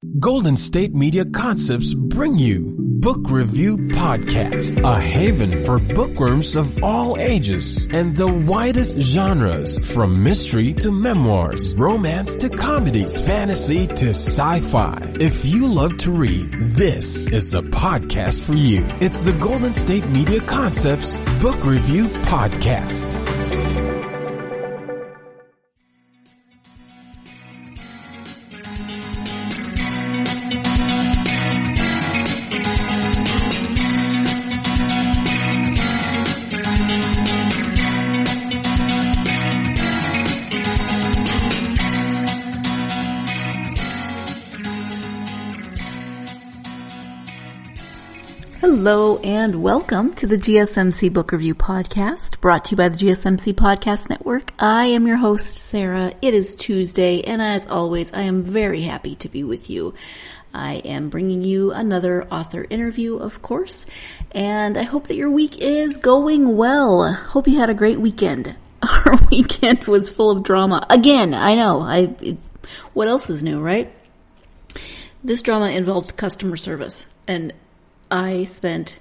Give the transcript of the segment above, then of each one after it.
Golden State Media Concepts bring you Book Review Podcast, a haven for bookworms of all ages and the widest genres, from mystery to memoirs, romance to comedy, fantasy to sci-fi. If you love to read, this is a podcast for you. It's the Golden State Media Concepts Book Review Podcast. Hello and welcome to the GSMC Book Review Podcast, brought to you by the GSMC Podcast Network. I am your host, Sarah. It is Tuesday, and as always, I am very happy to be with you. I am bringing you another author interview, of course, and I hope that your week is going well. Hope you had a great weekend. Our weekend was full of drama. Again, I know. What else is new, right? This drama involved customer service, and I spent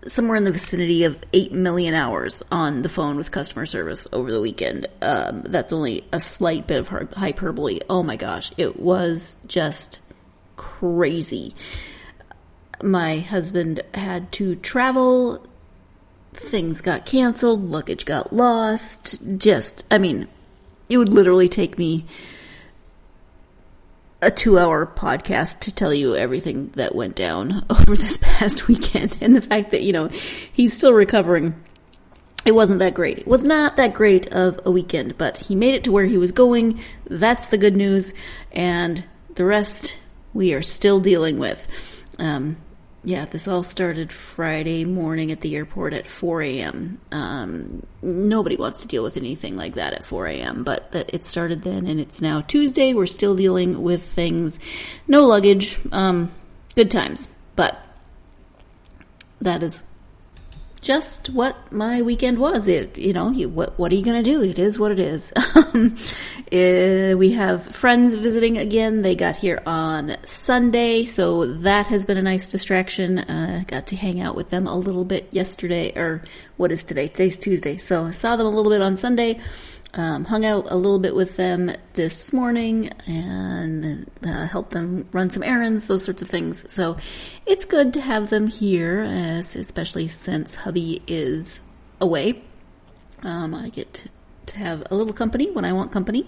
somewhere in the vicinity of 8 million hours on the phone with customer service over the weekend. That's only a slight bit of hyperbole. Oh my gosh, it was just crazy. My husband had to travel, things got canceled, luggage got lost. It would literally take me a 2-hour podcast to tell you everything that went down over this past weekend, and the fact that, he's still recovering. It wasn't that great. It was not that great of a weekend, but he made it to where he was going. That's the good news, and the rest we are still dealing with. This all started Friday morning at the airport at 4 a.m. Nobody wants to deal with anything like that at 4 a.m., but it started then, and it's now Tuesday. We're still dealing with things. No luggage. Good times. But that is just what my weekend was. What are you going to do? It is what it is. We have friends visiting again. They got here on Sunday, so that has been a nice distraction. Got to hang out with them a little bit yesterday, or what is today? Today's Tuesday. So I saw them a little bit on Sunday. Hung out a little bit with them this morning and helped them run some errands, those sorts of things. So it's good to have them here, especially since hubby is away. I get to have a little company when I want company,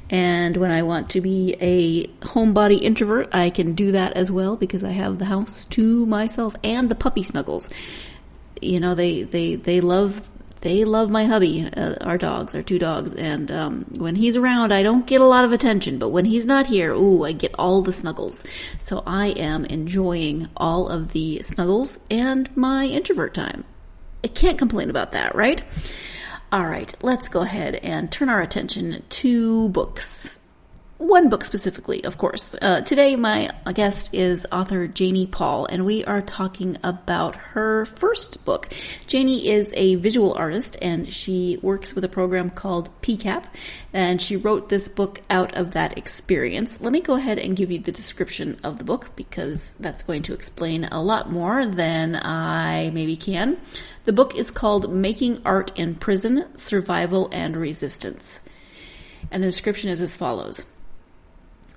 and when I want to be a homebody introvert, I can do that as well because I have the house to myself and the puppy snuggles. They love my hubby, our two dogs, and when he's around, I don't get a lot of attention, but when he's not here, I get all the snuggles. So I am enjoying all of the snuggles and my introvert time. I can't complain about that, right? All right, let's go ahead and turn our attention to books. One book specifically, of course. Today, my guest is author Janie Paul, and we are talking about her first book. Janie is a visual artist, and she works with a program called PCAP, and she wrote this book out of that experience. Let me go ahead and give you the description of the book, because that's going to explain a lot more than I maybe can. The book is called Making Art in Prison, Survival and Resistance. And the description is as follows.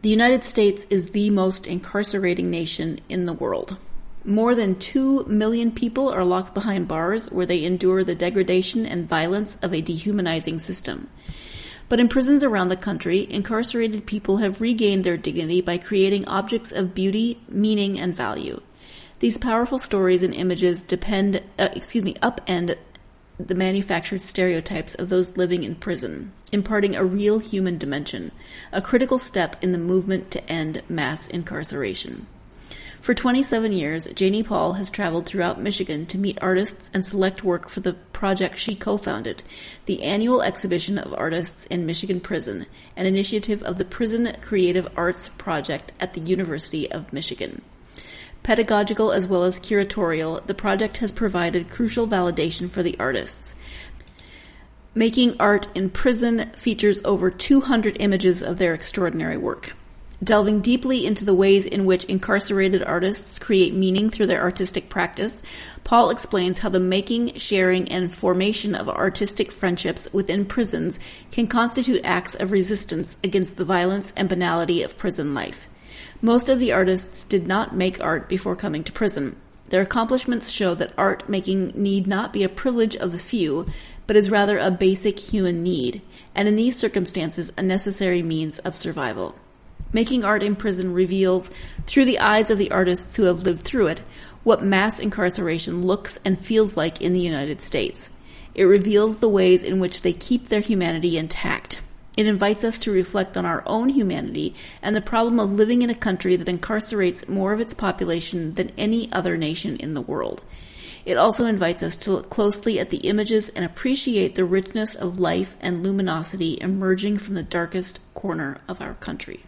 The United States is the most incarcerating nation in the world. More than 2 million people are locked behind bars where they endure the degradation and violence of a dehumanizing system. But in prisons around the country, incarcerated people have regained their dignity by creating objects of beauty, meaning, and value. These powerful stories and images upend the manufactured stereotypes of those living in prison, imparting a real human dimension, a critical step in the movement to end mass incarceration. For 27 years, Janie Paul has traveled throughout Michigan to meet artists and select work for the project she co-founded, the annual exhibition of artists in Michigan Prison, an initiative of the Prison Creative Arts Project at the University of Michigan. Pedagogical as well as curatorial, the project has provided crucial validation for the artists. Making Art in Prison features over 200 images of their extraordinary work. Delving deeply into the ways in which incarcerated artists create meaning through their artistic practice, Paul explains how the making, sharing, and formation of artistic friendships within prisons can constitute acts of resistance against the violence and banality of prison life. Most of the artists did not make art before coming to prison. Their accomplishments show that art making need not be a privilege of the few, but is rather a basic human need, and in these circumstances, a necessary means of survival. Making art in prison reveals, through the eyes of the artists who have lived through it, what mass incarceration looks and feels like in the United States. It reveals the ways in which they keep their humanity intact. It invites us to reflect on our own humanity and the problem of living in a country that incarcerates more of its population than any other nation in the world. It also invites us to look closely at the images and appreciate the richness of life and luminosity emerging from the darkest corner of our country.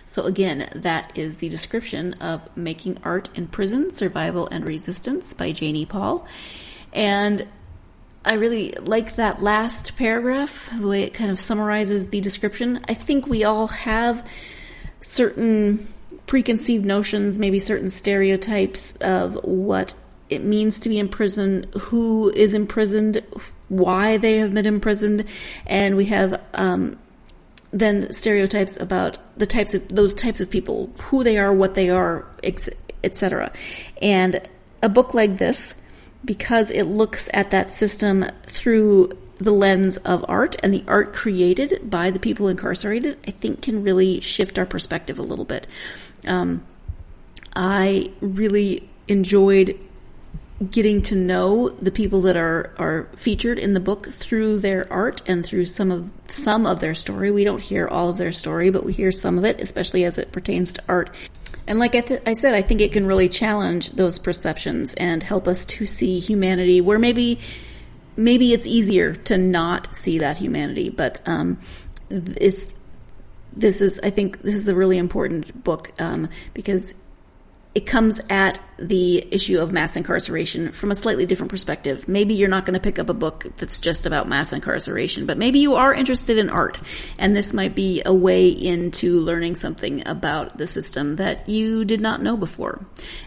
So again, that is the description of Making Art in Prison, Survival and Resistance by Janie Paul. And I really like that last paragraph, the way it kind of summarizes the description. I think we all have certain preconceived notions, maybe certain stereotypes of what it means to be in prison, who is imprisoned, why they have been imprisoned, and we have then stereotypes about those types of people, who they are, what they are, etc. And a book like this, because it looks at that system through the lens of art and the art created by the people incarcerated, I think can really shift our perspective a little bit. I really enjoyed getting to know the people that are featured in the book through their art and through some of their story. We don't hear all of their story, but we hear some of it, especially as it pertains to art. And like I said, I think it can really challenge those perceptions and help us to see humanity where maybe it's easier to not see that humanity. But I think this is a really important book because it comes at the issue of mass incarceration from a slightly different perspective. Maybe you're not going to pick up a book that's just about mass incarceration, but maybe you are interested in art, and this might be a way into learning something about the system that you did not know before.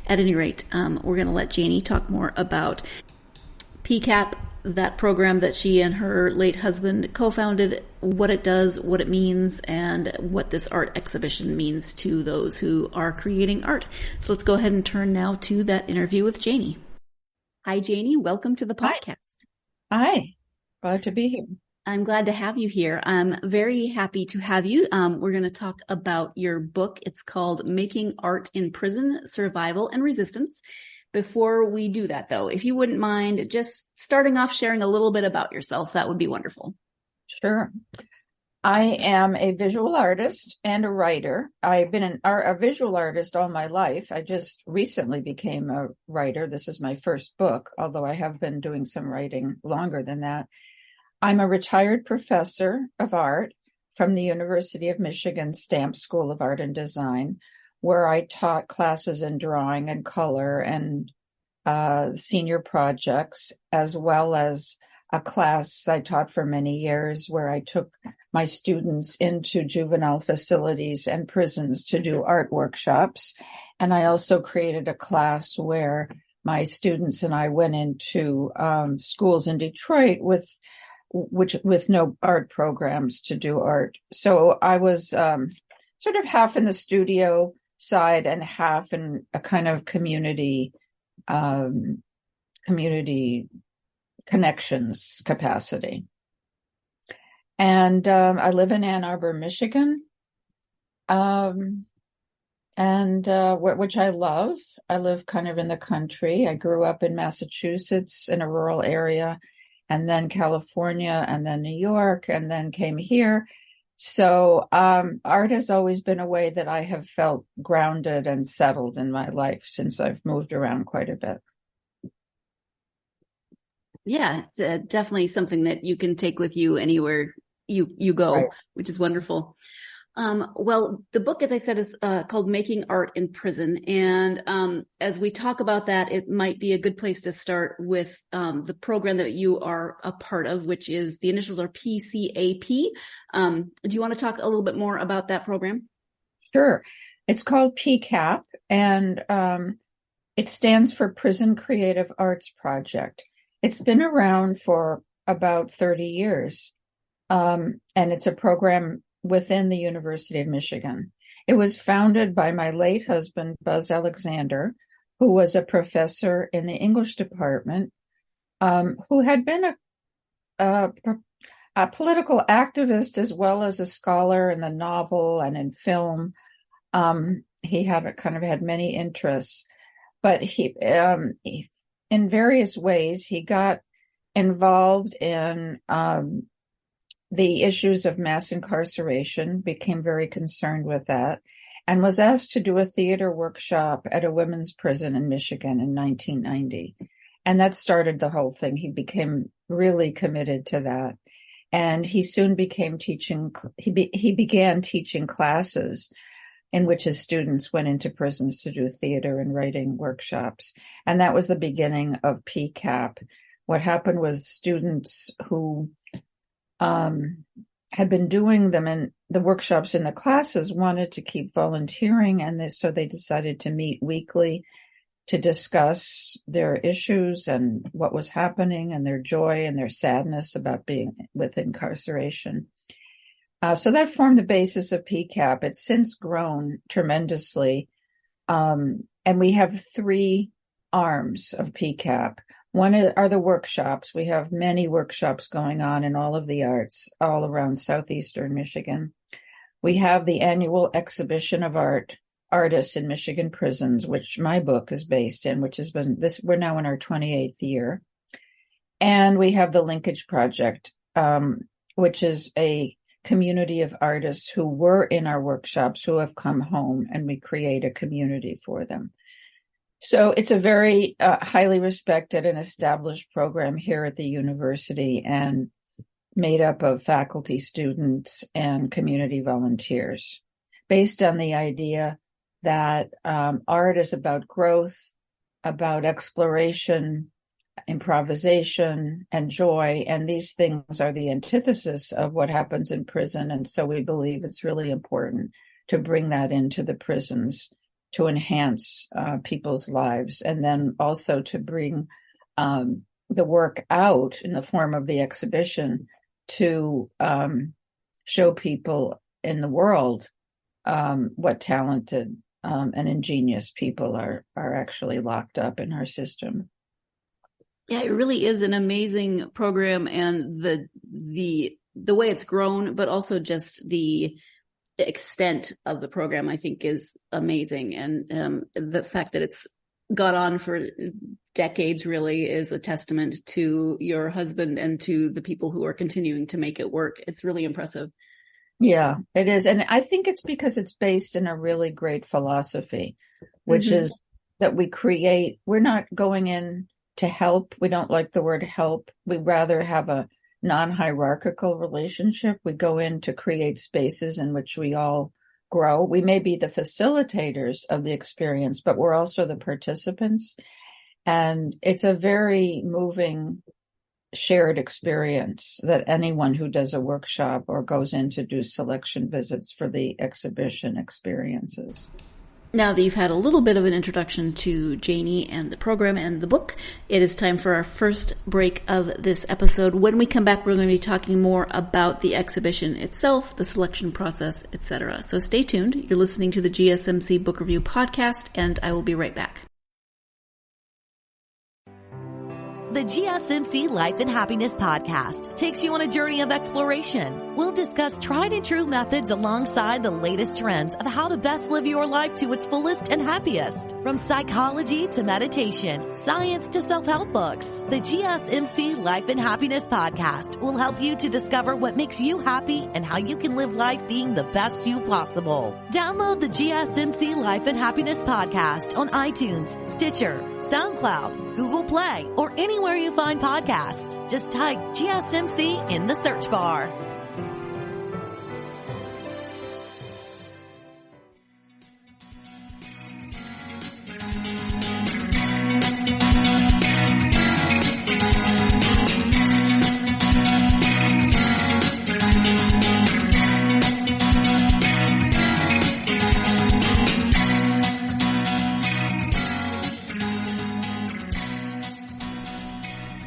At any rate, we're going to let Janie talk more about PCAP, that program that she and her late husband co-founded, what it does, what it means, and what this art exhibition means to those who are creating art. So let's go ahead and turn now to that interview with Janie. Hi, Janie. Welcome to the podcast. Hi. Glad to be here. I'm glad to have you here. I'm very happy to have you. We're going to talk about your book. It's called Making Art in Prison, Survival and Resistance. Before we do that, though, if you wouldn't mind just starting off sharing a little bit about yourself, that would be wonderful. Sure. I am a visual artist and a writer. I've been a visual artist all my life. I just recently became a writer. This is my first book, although I have been doing some writing longer than that. I'm a retired professor of art from the University of Michigan Stamp School of Art and Design, where I taught classes in drawing and color and senior projects, as well as a class I taught for many years where I took my students into juvenile facilities and prisons to do art workshops. And I also created a class where my students and I went into schools in Detroit with no art programs to do art. So I was sort of half in the studio side and half in a kind of community connections capacity. And I live in Ann Arbor, Michigan, which I love. I live kind of in the country. I grew up in Massachusetts in a rural area, and then California, and then New York, and then came here. So art has always been a way that I have felt grounded and settled in my life since I've moved around quite a bit. Yeah, it's definitely something that you can take with you anywhere you go, right, which is wonderful. Well, the book, as I said, is called Making Art in Prison. And as we talk about that, it might be a good place to start with the program that you are a part of, which is the initials are PCAP. Do you want to talk a little bit more about that program? Sure. It's called PCAP, and it stands for Prison Creative Arts Project. It's been around for about 30 years, and it's a program within the University of Michigan. It was founded by my late husband, Buzz Alexander, who was a professor in the English department, who had been a political activist as well as a scholar in the novel and in film. He had many interests, but he in various ways, he got involved in the issues of mass incarceration, became very concerned with that, and was asked to do a theater workshop at a women's prison in Michigan in 1990. And that started the whole thing. He became really committed to that. And he soon began teaching classes in which his students went into prisons to do theater and writing workshops. And that was the beginning of PCAP. What happened was students who had been doing them in the workshops in the classes wanted to keep volunteering, and so they decided to meet weekly to discuss their issues and what was happening and their joy and their sadness about being with incarceration. So that formed the basis of PCAP. It's since grown tremendously. And we have 3 arms of PCAP. One are the workshops. We have many workshops going on in all of the arts all around southeastern Michigan. We have the annual exhibition of artists in Michigan prisons, which my book is based in, which has been we're now in our 28th year. And we have the Linkage Project, which is a community of artists who were in our workshops who have come home, and we create a community for them. So it's a very highly respected and established program here at the university, and made up of faculty, students, and community volunteers, based on the idea that art is about growth, about exploration, improvisation, and joy. And these things are the antithesis of what happens in prison. And so we believe it's really important to bring that into the prisons to enhance people's lives, and then also to bring the work out in the form of the exhibition to show people in the world what talented and ingenious people are actually locked up in our system. Yeah, it really is an amazing program, and the way it's grown, but also just the extent of the program, I think, is amazing. And the fact that it's gone on for decades really is a testament to your husband and to the people who are continuing to make it work. It's really impressive. Yeah, it is. And I think it's because it's based in a really great philosophy, which is that we're not going in to help. We don't like the word help. We rather have a non-hierarchical relationship. We go in to create spaces in which we all grow. We may be the facilitators of the experience, but we're also the participants. And it's a very moving shared experience that anyone who does a workshop or goes in to do selection visits for the exhibition experiences. Now that you've had a little bit of an introduction to Janie and the program and the book, it is time for our first break of this episode. When we come back, we're going to be talking more about the exhibition itself, the selection process, etc. So stay tuned. You're listening to the GSMC Book Review Podcast, and I will be right back. The GSMC Life and Happiness Podcast takes you on a journey of exploration. We'll discuss tried and true methods alongside the latest trends of how to best live your life to its fullest and happiest. From psychology to meditation, science to self-help books, the GSMC Life and Happiness Podcast will help you to discover what makes you happy and how you can live life being the best you possible. Download the GSMC Life and Happiness Podcast on iTunes, Stitcher, SoundCloud, Google Play, or anywhere you find podcasts. Just type GSMC in the search bar.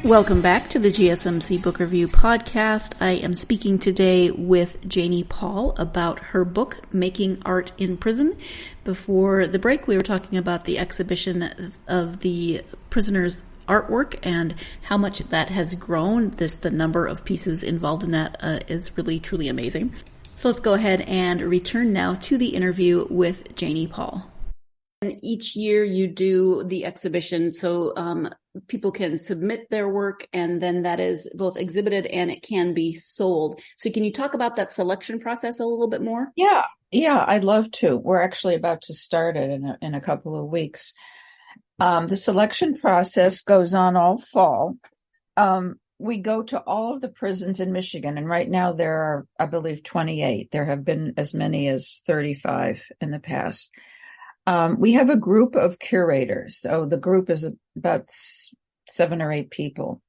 Welcome back to the GSMC Book Review Podcast. I am speaking today with Janie Paul about her book, Making Art in Prison. Before the break, we were talking about the exhibition of the prisoners' artwork and how much that has grown. The number of pieces involved in that is really, truly amazing. So let's go ahead and return now to the interview with Janie Paul. And each year you do the exhibition, so people can submit their work, and then that is both exhibited and it can be sold. So can you talk about that selection process a little bit more? Yeah, I'd love to. We're actually about to start it in a couple of weeks. The selection process goes on all fall. We go to all of the prisons in Michigan, and right now there are, I believe, 28. There have been as many as 35 in the past. We have a group of curators. So the group is about 7 or 8 people.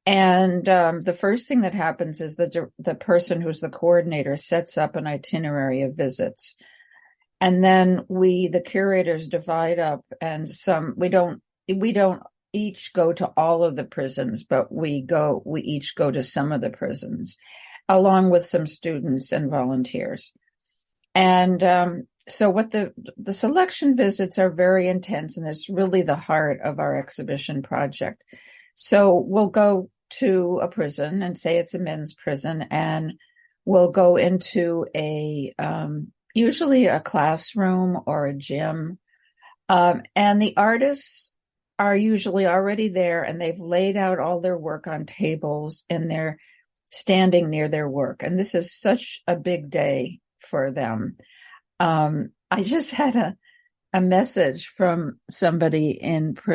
And the first thing that happens is that the person who's the coordinator sets up an itinerary of visits. And then the curators divide up, and we don't each go to all of the prisons, but we each go to some of the prisons, along with some students and volunteers. And so what the selection visits are very intense, and it's really the heart of our exhibition project. So we'll go to a prison, and say it's a men's prison, and we'll go into usually a classroom or a gym. And the artists are usually already there, and they've laid out all their work on tables, and they're standing near their work. And this is such a big day for them. I just had a message from somebody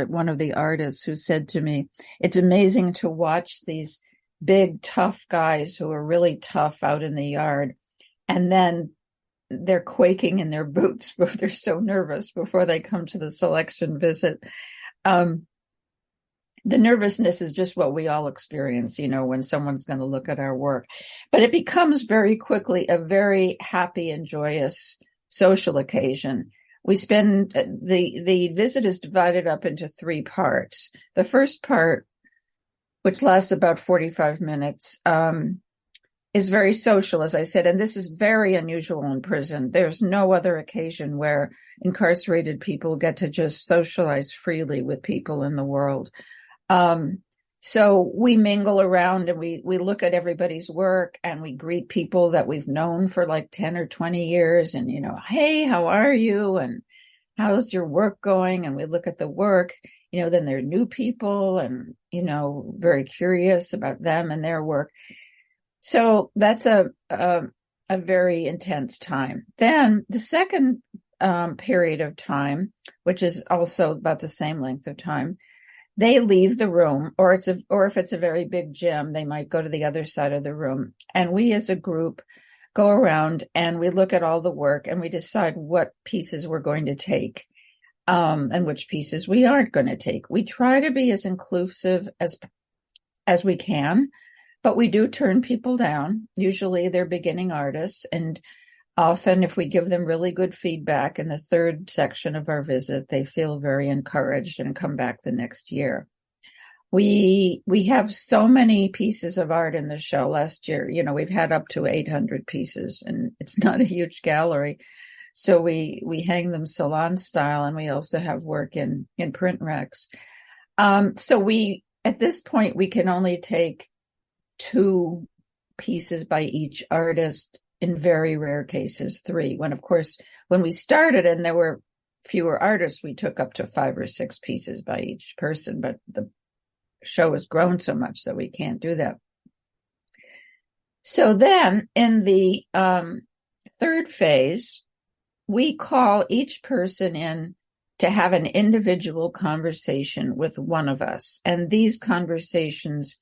one of the artists who said to me, it's amazing to watch these big, tough guys who are really tough out in the yard, and then they're quaking in their boots, but they're so nervous before they come to the selection visit. The nervousness is just what we all experience, when someone's going to look at our work. But it becomes very quickly a very happy and joyous social occasion. We spend the visit is divided up into 3 parts. The first part, which lasts about 45 minutes, is very social, as I said, and this is very unusual in prison. There's no other occasion where incarcerated people get to just socialize freely with people in the world. So we mingle around, and we look at everybody's work, and we greet people that we've known for like 10 or 20 years, and, hey, how are you? And how's your work going? And we look at the work, then there are new people, and, very curious about them and their work. So that's a very intense time. Then the second period of time, which is also about the same length of time, they leave the room, or if it's a very big gym, they might go to the other side of the room. And we as a group go around and we look at all the work, and we decide what pieces we're going to take, and which pieces we aren't going to take. We try to be as inclusive as we can, but we do turn people down. Usually they're beginning artists, and often if we give them really good feedback in the third section of our visit, they feel very encouraged and come back the next year. We have so many pieces of art in the show. Last year, we've had up to 800 pieces, and it's not a huge gallery. So we hang them salon style, and we also have work in print racks. So at this point, we can only take 2 pieces by each artist, in very rare cases 3. When we started and there were fewer artists, we took up to 5 or 6 pieces by each person, but the show has grown so much that we can't do that. So then in the third phase, we call each person in to have an individual conversation with one of us. And these conversations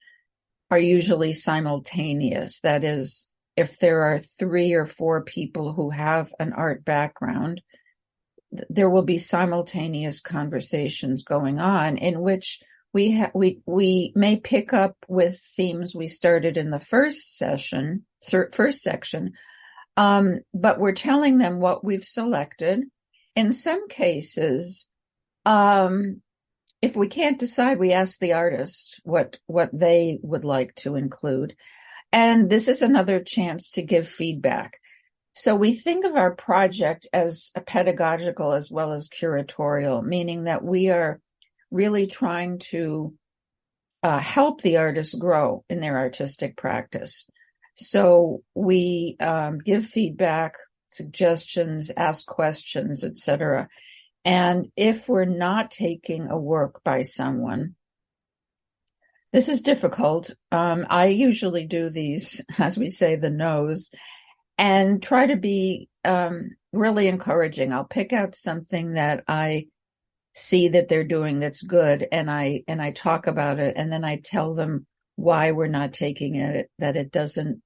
are usually simultaneous. That is, if there are 3 or 4 people who have an art background, there will be simultaneous conversations going on in which we may pick up with themes we started in the first section, but we're telling them what we've selected. In some cases, if we can't decide, we ask the artist what they would like to include. And this is another chance to give feedback. So we think of our project as a pedagogical as well as curatorial, meaning that we are really trying to help the artists grow in their artistic practice. So we give feedback, suggestions, ask questions, etc. And if we're not taking a work by someone, this is difficult. I usually do these, as we say, the no's, and try to be really encouraging. I'll pick out something that I see that they're doing that's good, and I talk about it, and then I tell them why we're not taking it, that it doesn't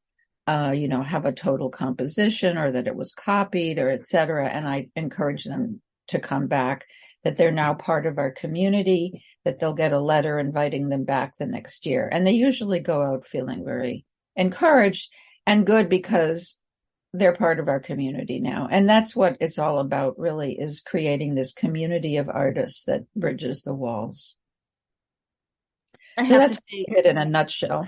have a total composition, or that it was copied, or etc. And I encourage them to come back, that they're now part of our community, that they'll get a letter inviting them back the next year. And they usually go out feeling very encouraged and good because they're part of our community now. And that's what it's all about, really, is creating this community of artists that bridges the walls. I So have that's to say, it in a nutshell.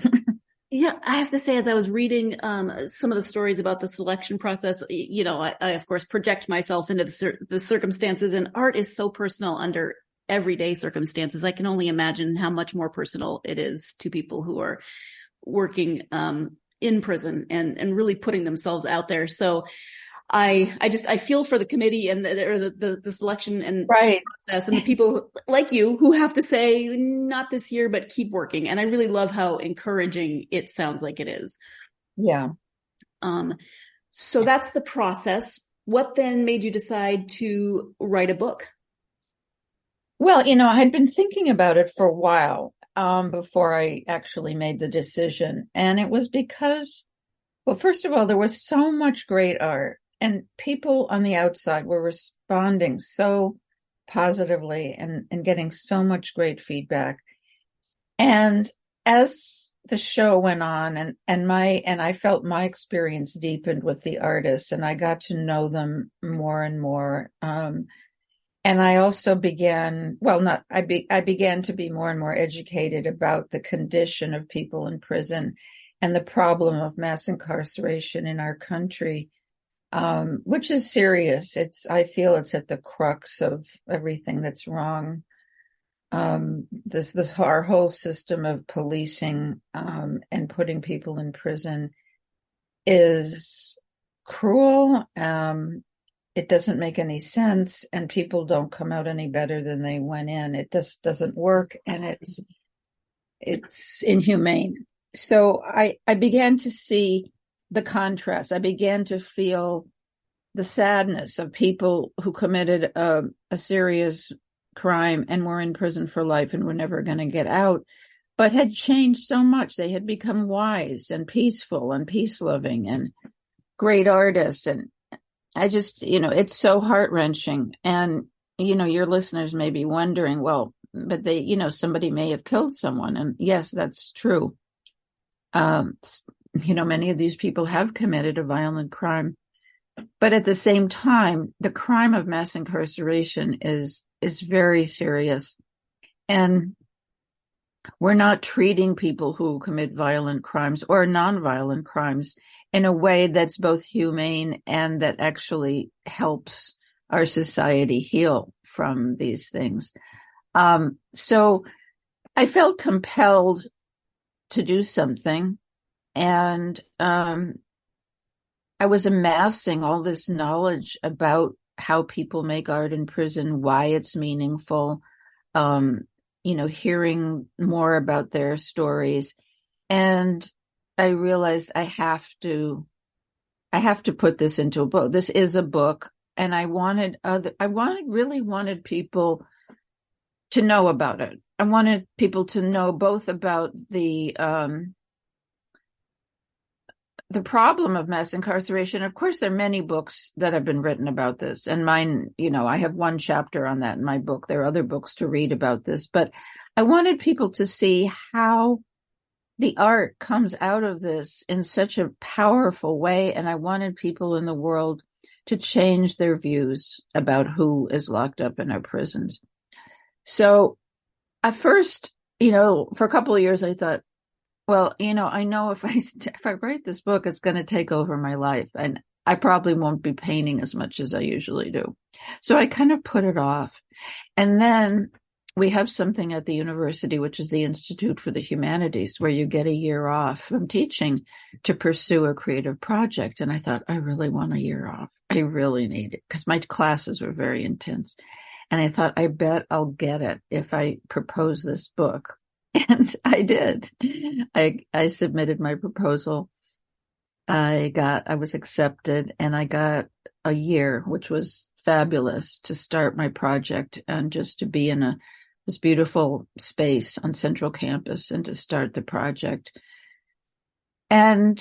yeah, I have to say, as I was reading some of the stories about the selection process, I of course project myself into the circumstances, and art is so personal under everyday circumstances. I can only imagine how much more personal it is to people who are working in prison and really putting themselves out there. So I feel for the committee and the selection and right. process, and the people like you who have to say, not this year, but keep working. And I really love how encouraging it sounds like it is. Yeah. So that's the process. What then made you decide to write a book? Well, I had been thinking about it for a while before I actually made the decision. And it was because, well, first of all, there was so much great art. And people on the outside were responding so positively and getting so much great feedback. And as the show went on and I felt my experience deepened with the artists, and I got to know them more and more. And I also began to be more and more educated about the condition of people in prison and the problem of mass incarceration in our country. Which is serious. I feel it's at the crux of everything that's wrong. Our whole system of policing, and putting people in prison is cruel. It doesn't make any sense, and people don't come out any better than they went in. It just doesn't work, and it's inhumane. So I began to see the contrast. I began to feel the sadness of people who committed a serious crime and were in prison for life and were never going to get out, but had changed so much. They had become wise and peaceful and peace-loving and great artists. And I just, it's so heart-wrenching. And, your listeners may be wondering, well, but they, somebody may have killed someone. And yes, that's true. Many of these people have committed a violent crime, but at the same time, the crime of mass incarceration is very serious. And we're not treating people who commit violent crimes or nonviolent crimes in a way that's both humane and that actually helps our society heal from these things. So I felt compelled to do something. And I was amassing all this knowledge about how people make art in prison, why it's meaningful, hearing more about their stories. And I realized I have to put this into a book. This is a book. And I really wanted people to know about it. I wanted people to know both about the problem of mass incarceration. Of course, there are many books that have been written about this, and mine, I have one chapter on that in my book. There are other books to read about this, but I wanted people to see how the art comes out of this in such a powerful way. And I wanted people in the world to change their views about who is locked up in our prisons. So At first, for a couple of years, I thought, well, I know if I write this book, it's going to take over my life, and I probably won't be painting as much as I usually do. So I kind of put it off. And then we have something at the university, which is the Institute for the Humanities, where you get a year off from teaching to pursue a creative project. And I thought, I really want a year off. I really need it, because my classes were very intense. And I thought, I bet I'll get it if I propose this book. And I did. I submitted my proposal. I was accepted, and I got a year, which was fabulous, to start my project and just to be in this beautiful space on Central Campus and to start the project. And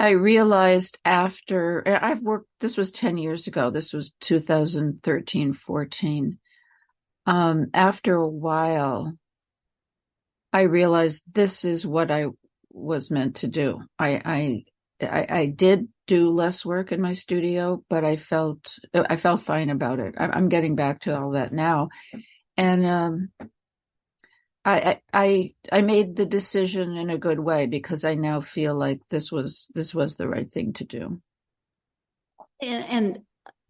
I realized this was 10 years ago. This was 2013, 14. After a while, I realized this is what I was meant to do. I did do less work in my studio, but I felt fine about it. I'm getting back to all that now. And I made the decision in a good way, because I now feel like this was the right thing to do. And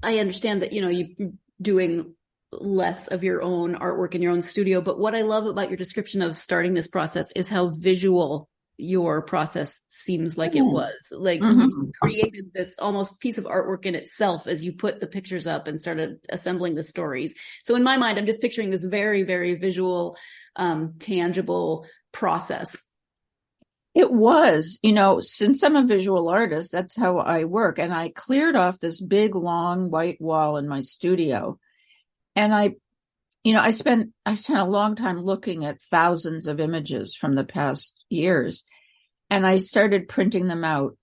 I understand that, you're doing less of your own artwork in your own studio. But what I love about your description of starting this process is how visual your process seems like it was. Like you created this almost piece of artwork in itself as you put the pictures up and started assembling the stories. So in my mind, I'm just picturing this very, very visual, tangible process. It was, since I'm a visual artist, that's how I work. And I cleared off this big, long white wall in my studio. And I spent a long time looking at thousands of images from the past years, and I started printing them out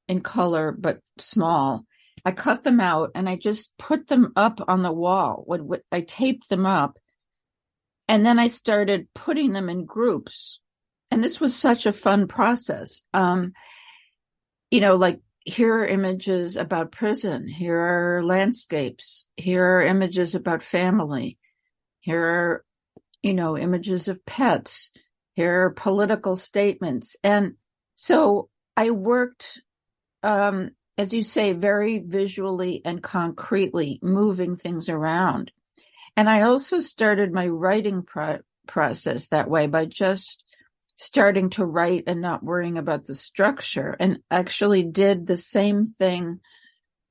in color, but small. I cut them out and I just put them up on the wall. I taped them up, and then I started putting them in groups. And this was such a fun process. Like, here are images about prison. Here are landscapes. Here are images about family. Here are, images of pets. Here are political statements. And so I worked, as you say, very visually and concretely, moving things around. And I also started my writing process that way, by just starting to write and not worrying about the structure, and actually did the same thing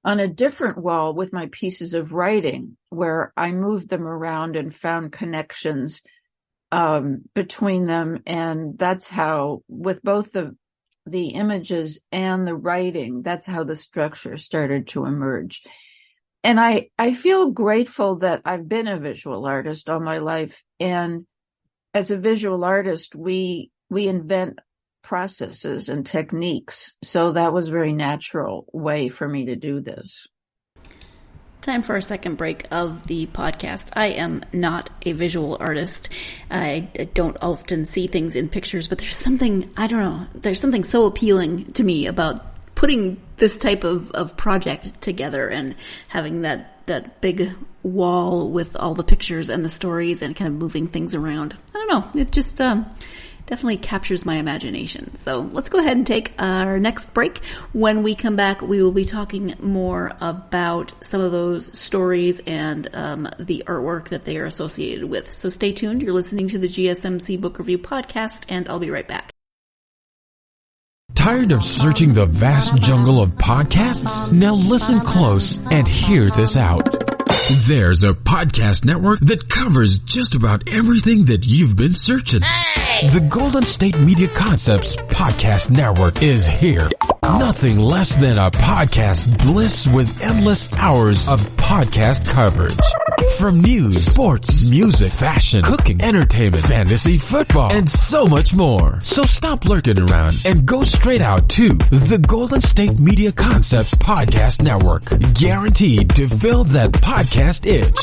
on a different wall with my pieces of writing, where I moved them around and found connections between them. And that's how, with both the images and the writing, that's how the structure started to emerge. And I feel grateful that I've been a visual artist all my life. And as a visual artist, we invent processes and techniques. So that was a very natural way for me to do this. Time for our second break of the podcast. I am not a visual artist. I don't often see things in pictures, but there's something so appealing to me about putting this type of project together and having that big wall with all the pictures and the stories and kind of moving things around. I don't know. It just definitely captures my imagination. So let's go ahead and take our next break. When we come back, we will be talking more about some of those stories and the artwork that they are associated with. So stay tuned. You're listening to the GSMC Book Review Podcast, and I'll be right back. Tired of searching the vast jungle of podcasts? Now listen close and hear this out. There's a podcast network that covers just about everything that you've been searching. Hey! The Golden State Media Concepts Podcast Network is here. Nothing less than a podcast bliss with endless hours of podcast coverage. From news, sports, music, fashion, cooking, entertainment, fantasy, football, and so much more. So stop lurking around and go straight out to the Golden State Media Concepts Podcast Network. Guaranteed to fill that podcast itch.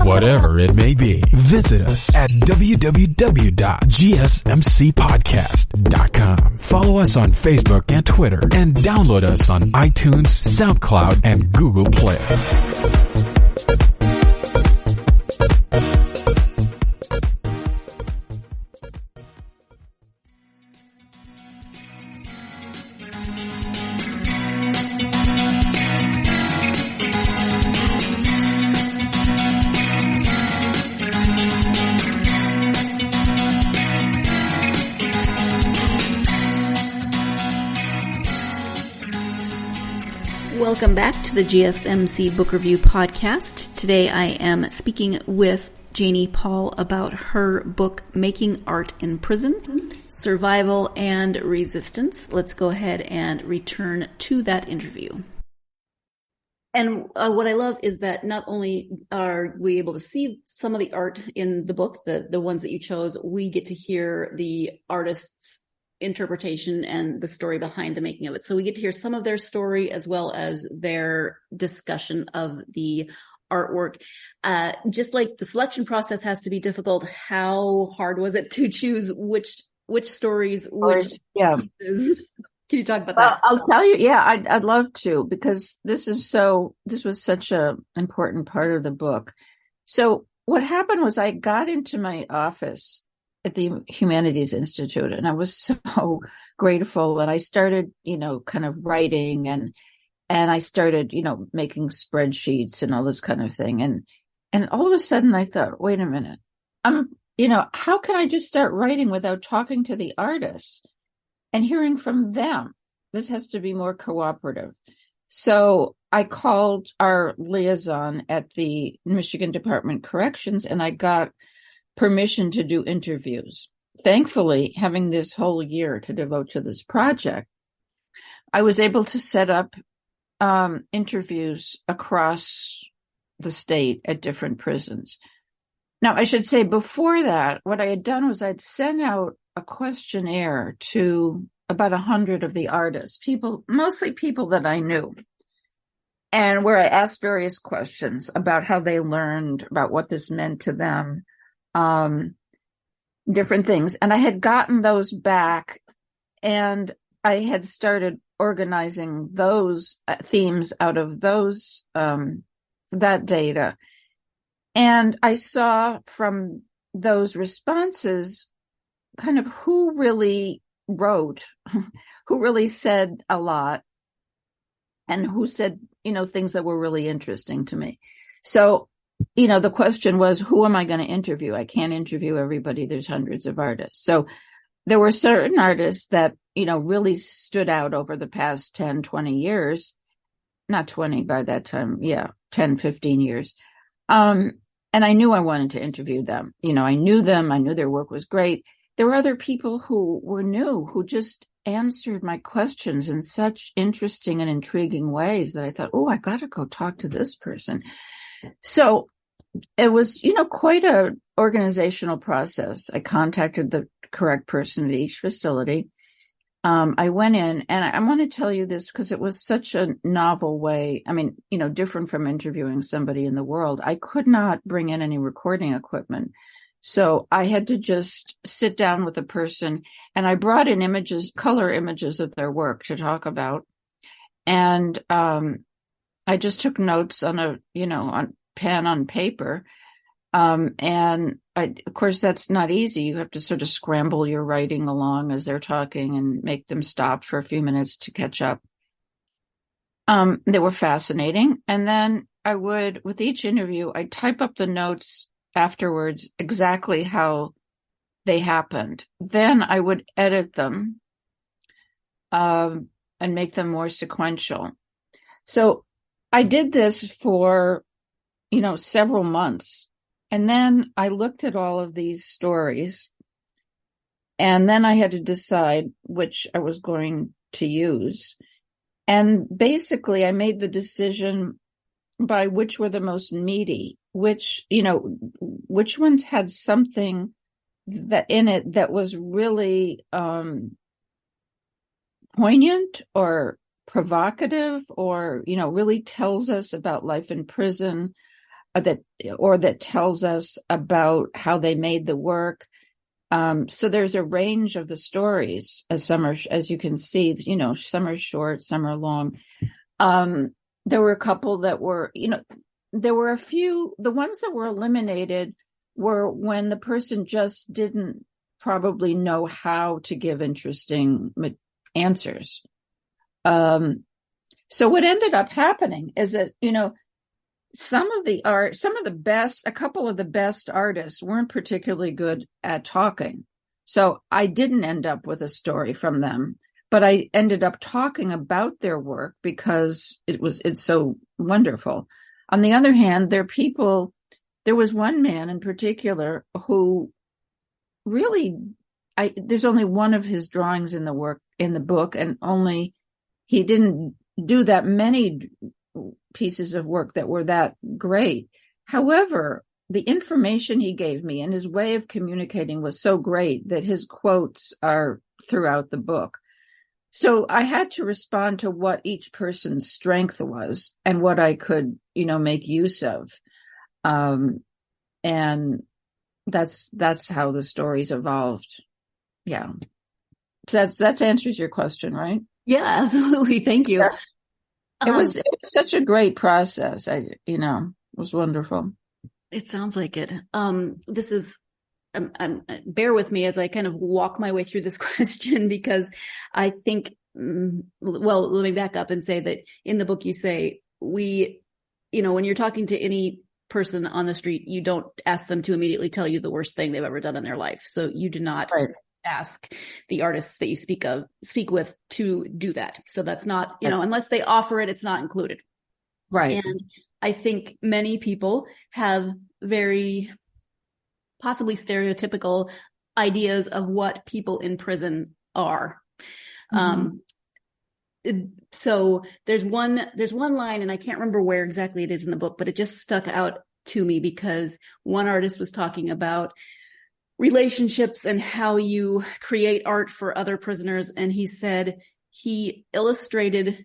Whatever it may be. Visit us at www.gsmcpodcast.com. Follow us on Facebook and Twitter, and download us on iTunes, SoundCloud, and Google Play. Welcome back to the GSMC Book Review Podcast. Today I am speaking with Janie Paul about her book, Making Art in Prison, Survival and Resistance. Let's go ahead and return to that interview. And what I love is that not only are we able to see some of the art in the book, the ones that you chose, we get to hear the artist's interpretation and the story behind the making of it. So we get to hear some of their story as well as their discussion of the artwork. Just like the selection process has to be difficult, how hard was it to choose which stories, pieces? Can you talk about that? I'll tell you, I'd love to, because this was such a important part of the book. So what happened was I got into my office at the Humanities Institute, and I was so grateful. And I started, kind of writing and I started, making spreadsheets and all this kind of thing. And all of a sudden I thought, wait a minute, how can I just start writing without talking to the artists and hearing from them? This has to be more cooperative. So I called our liaison at the Michigan Department of Corrections, and I got permission to do interviews. Thankfully, having this whole year to devote to this project, I was able to set up interviews across the state at different prisons. Now, I should say before that, what I had done was I'd sent out a questionnaire to about 100 of the artists, mostly people that I knew, and where I asked various questions about how they learned, about what this meant to them, different things. And I had gotten those back, and I had started organizing those themes out of those, that data. And I saw from those responses kind of who really wrote, who really said a lot, and who said, things that were really interesting to me. So, the question was, who am I going to interview? I can't interview everybody. There's hundreds of artists. So there were certain artists that, really stood out over the past 10, 20 years, not 20 by that time. 10, 15 years. And I knew I wanted to interview them. I knew them. I knew their work was great. There were other people who were new, who just answered my questions in such interesting and intriguing ways that I thought, I got to go talk to this person. So it was, quite a organizational process. I contacted the correct person at each facility. I went in, and I want to tell you this because it was such a novel way. I mean, different from interviewing somebody in the world. I could not bring in any recording equipment. So I had to just sit down with a person, and I brought in color images of their work to talk about. And, I just took notes on on pen on paper. And of course, that's not easy. You have to sort of scramble your writing along as they're talking and make them stop for a few minutes to catch up. They were fascinating. And then I would, with each interview, I'd type up the notes afterwards, exactly how they happened. Then I would edit them, and make them more sequential. So I did this for, several months. And then I looked at all of these stories, and then I had to decide which I was going to use. And basically I made the decision by which were the most meaty, which ones had something that in it that was really, poignant or provocative, or, really tells us about life in prison, that tells us about how they made the work. So there's a range of the stories, as you can see, some are short, some are long. There were a couple that were, there were a few, the ones that were eliminated were when the person just didn't probably know how to give interesting answers. So what ended up happening is that, a couple of the best artists weren't particularly good at talking. So I didn't end up with a story from them. but I ended up talking about their work because it's so wonderful. On the other hand, there was one man in particular who really, there's only one of his drawings in the book, and he didn't do that many pieces of work that were that great. However, the information he gave me and his way of communicating was so great that his quotes are throughout the book. So I had to respond to what each person's strength was and what I could, make use of. And that's how the stories evolved. Yeah. So that answers your question, right? Yeah, absolutely. Thank you. Yeah. It was such a great process. It was wonderful. It sounds like it. This is, bear with me as I kind of walk my way through this question, because I think, well, let me back up and say that in the book you say when you're talking to any person on the street, you don't ask them to immediately tell you the worst thing they've ever done in their life. So you do not ask the artists that you speak with to do that. So that's not, unless they offer it, it's not included. Right. And I think many people have very possibly stereotypical ideas of what people in prison are. So there's one line, and I can't remember where exactly it is in the book, but it just stuck out to me because one artist was talking about relationships and how you create art for other prisoners. And he said he illustrated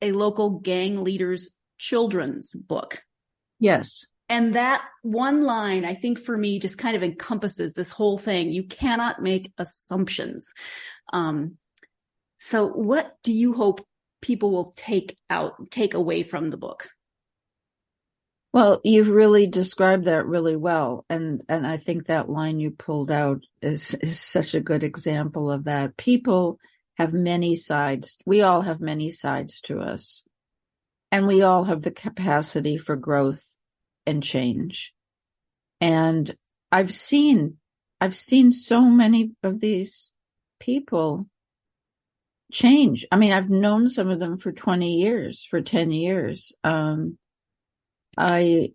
a local gang leader's children's book. Yes. And that one line, I think for me, just kind of encompasses this whole thing. You cannot make assumptions. So what do you hope people will take away from the book? Well, you've really described that really well. And I think that line you pulled out is such a good example of that. People have many sides. We all have many sides to us. And we all have the capacity for growth and change. And I've seen so many of these people change. I mean, I've known some of them for 20 years, for 10 years. And the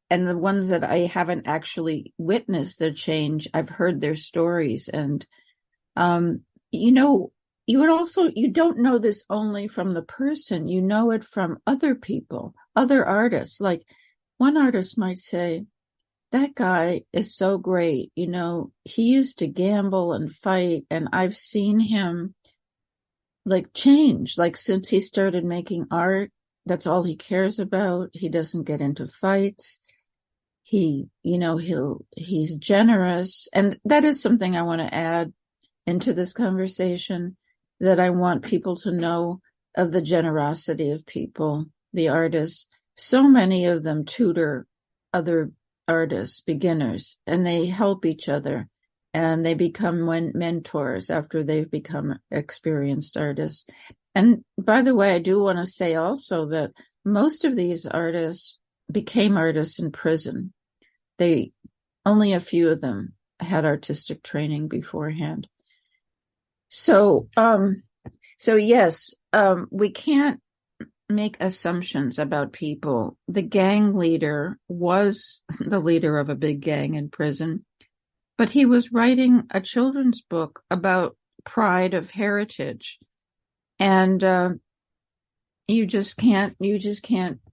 ones that I haven't actually witnessed their change, I've heard their stories. And, you don't know this only from the person, you know it from other people, other artists. Like one artist might say, that guy is so great. He used to gamble and fight, and I've seen him change, since he started making art. That's all he cares about. He doesn't get into fights. He's generous. And that is something I want to add into this conversation, that I want people to know of the generosity of people, the artists. So many of them tutor other artists, beginners, and they help each other, and they become mentors after they've become experienced artists. And by the way, I do want to say also that most of these artists became artists in prison. Only a few of them had artistic training beforehand. So yes, we can't make assumptions about people. The gang leader was the leader of a big gang in prison, but he was writing a children's book about pride of heritage. And you just can't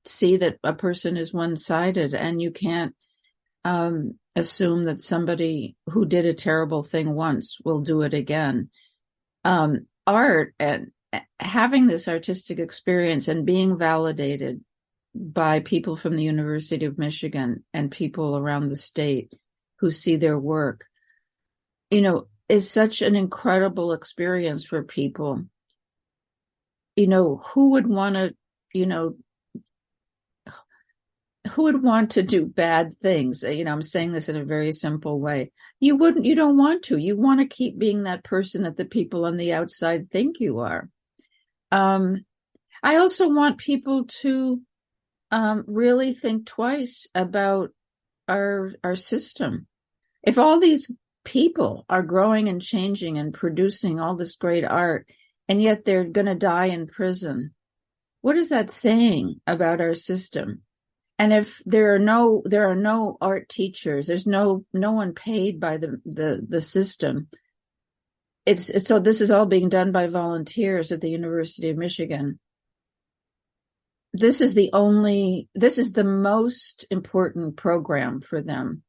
see that a person is one-sided, and you can't assume that somebody who did a terrible thing once will do it again. Art and having this artistic experience and being validated by people from the University of Michigan and people around the state who see their work, is such an incredible experience for people. Who would want to do bad things? I'm saying this in a very simple way. You don't want to. You want to keep being that person that the people on the outside think you are. I also want people to really think twice about our system. If all these people are growing and changing and producing all this great art, and yet they're going to die in prison. What is that saying about our system? And if there are no art teachers, there's no one paid by the system. So this is all being done by volunteers at the University of Michigan. This is the most important program for them.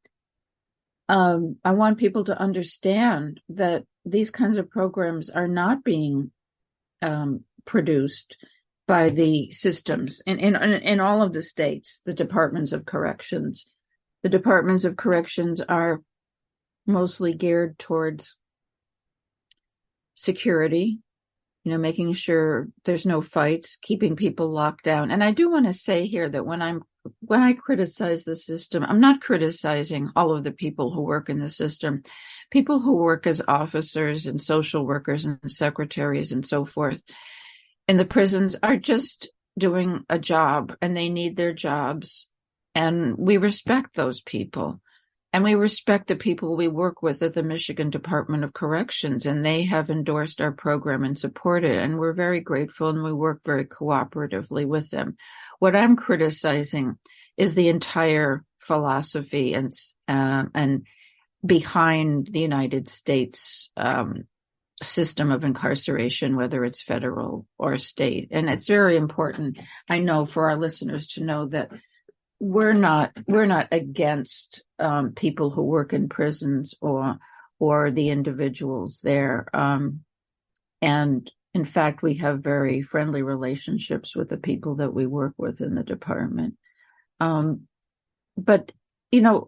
I want people to understand that these kinds of programs are not being produced by the systems in all of the states, the departments of corrections. The departments of corrections are mostly geared towards security, making sure there's no fights, keeping people locked down. And I do want to say here that when I criticize the system, I'm not criticizing all of the people who work in the system. People who work as officers and social workers and secretaries and so forth in the prisons are just doing a job, and they need their jobs. And we respect those people. And we respect the people we work with at the Michigan Department of Corrections, and they have endorsed our program and support it. And we're very grateful, and we work very cooperatively with them. What I'm criticizing is the entire philosophy and behind the United States system of incarceration, whether it's federal or state. And it's very important, I know, for our listeners to know that we're not against people who work in prisons or the individuals there. And in fact, we have very friendly relationships with the people that we work with in the department. But,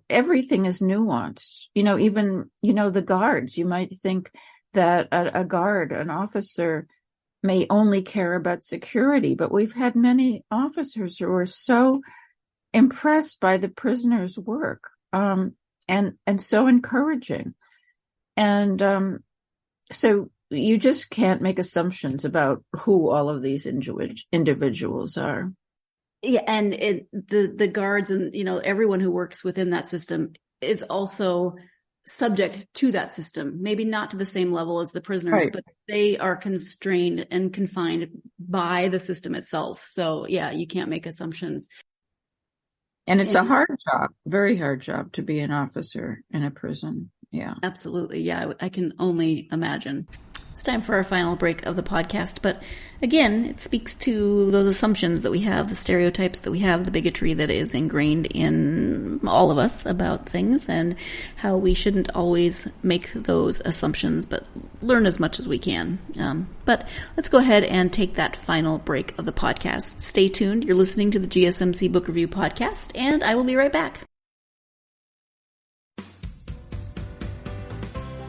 everything is nuanced. Even, the guards, you might think that a guard, an officer, may only care about security, but we've had many officers who are so impressed by the prisoners' work, and so encouraging. And so you just can't make assumptions about who all of these individuals are. Yeah, and the guards and everyone who works within that system is also subject to that system. Maybe not to the same level as the prisoners, right, but they are constrained and confined by the system itself. So yeah, you can't make assumptions. And it's a hard job, very hard job to be an officer in a prison. Yeah. Absolutely. Yeah, I can only imagine. It's time for our final break of the podcast. But again, it speaks to those assumptions that we have, the stereotypes that we have, the bigotry that is ingrained in all of us about things, and how we shouldn't always make those assumptions, but learn as much as we can. But let's go ahead and take that final break of the podcast. Stay tuned. You're listening to the GSMC Book Review Podcast, and I will be right back.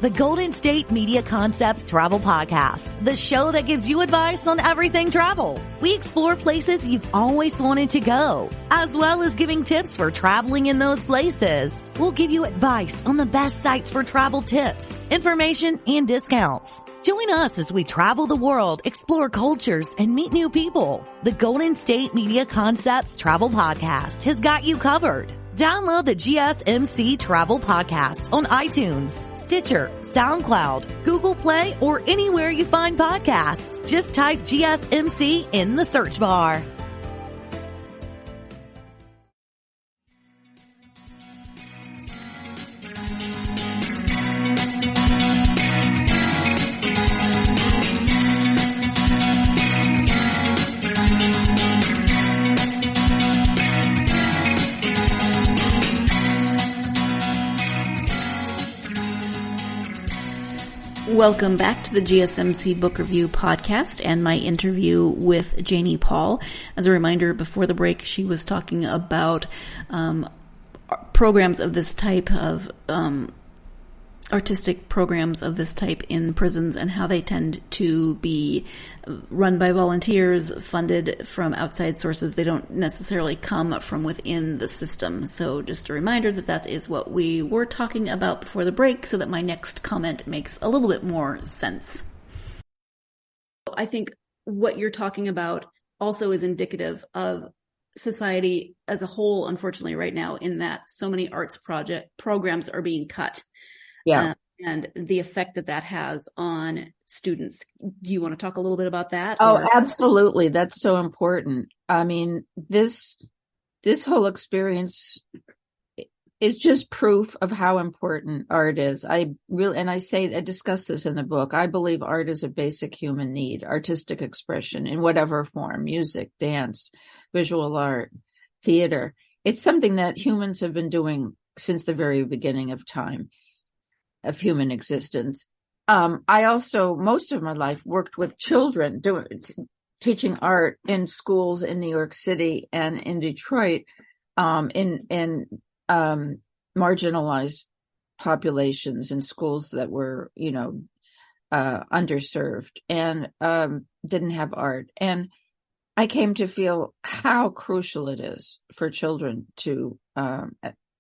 The Golden State Media Concepts Travel Podcast, the show that gives you advice on everything travel. We explore places you've always wanted to go, as well as giving tips for traveling in those places. We'll give you advice on the best sites for travel tips, information, and discounts. Join us as we travel the world, explore cultures, and meet new people. The Golden State Media Concepts Travel Podcast has got you covered. Download the GSMC Travel Podcast on iTunes, Stitcher, SoundCloud, Google Play, or anywhere you find podcasts. Just type GSMC in the search bar. Welcome back to the GSMC Book Review Podcast and my interview with Janie Paul. As a reminder, before the break, she was talking about programs of this type of artistic programs of this type in prisons and how they tend to be run by volunteers, funded from outside sources. They don't necessarily come from within the system. So just a reminder that is what we were talking about before the break, so that my next comment makes a little bit more sense. I think what you're talking about also is indicative of society as a whole, unfortunately, right now, in that so many arts programs are being cut. Yeah. and the effect that that has on students. Do you want to talk a little bit about that? Oh, absolutely. That's so important. I mean, this whole experience is just proof of how important art is. I discuss this in the book. I believe art is a basic human need, artistic expression in whatever form, music, dance, visual art, theater. It's something that humans have been doing since the very beginning of time, of human existence. I also, most of my life, worked with children, teaching art in schools in New York City and in Detroit, in marginalized populations in schools that were, underserved and didn't have art. And I came to feel how crucial it is for children